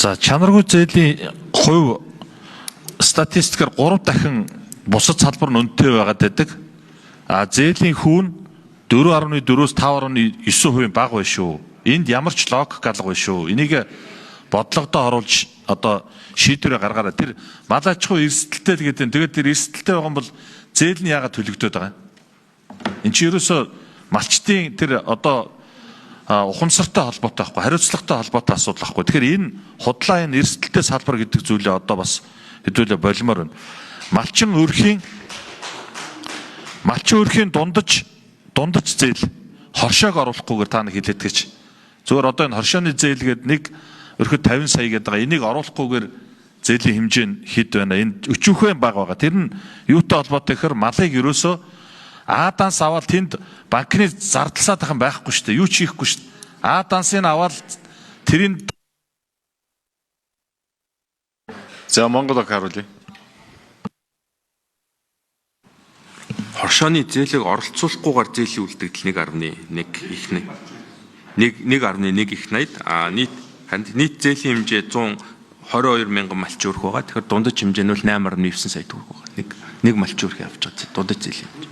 За чанаргүй зээлийн хувь статистикээр 3 дахин бусад салбар нь өнтэй байгаад байдаг. А зээлийн хүүн 4.4-өөс 5.9% бага байна шүү. Энд ямар ч логик алга байна шүү. Энийг бодлогодоо оруулж одоо шийдвэрээ гаргаараа. Тэр мал аж ахуй эрсдэлтэй л гэдэг. Тэгээд тэр эрсдэлтэй байгаа юм бол зээл нь яагаад төлөгдөд байгаа юм? Энд чи ерөөсөө малчтын тэр одоо ухамсартай холбоотой байхгүй, хариуцлагатай холбоотой асуудал байхгүй. Тэгэхээр энэ худлаа энэ эрсдэлтэй салбар гэдэг зүйлээ одоо бас хэдүүлээ болимоор байна. Малчин өрхийн дундаж зээл хоршоог оруулахгүйгээр та нар хэлээд гэж. Зөвхөн одоо энэ хоршооны зээл гэдэг нэг өрхөд 50 сая гэдэг байгаа. Энийг оруулахгүйгээр зээлийн хэмжээ нь хэд байна? Энд өчүүхэн бага байгаа. Тэр нь юутай холбоотой гэхээр малыг ерөөсөө Аданс аваад тэнд банкны зардалсаад тахын байхгүй шүү дээ. Юу ч хийхгүй шүү дээ. Адансыг аваад тэрийн за Монголог харуулъя. Хоршооны зээлийг оролцуулахгүйгээр зээлийн үлдэгдэл 1.1 их найд нийт зээлийн хэмжээ 122 мянган малчин өрх байгаа. Тэгэхээр дундаж хэмжээ нь 8.9 сая төгрөг байгаа. Нэг малчин өрх явж байгаа. Дундаж зээлийн хэмжээ.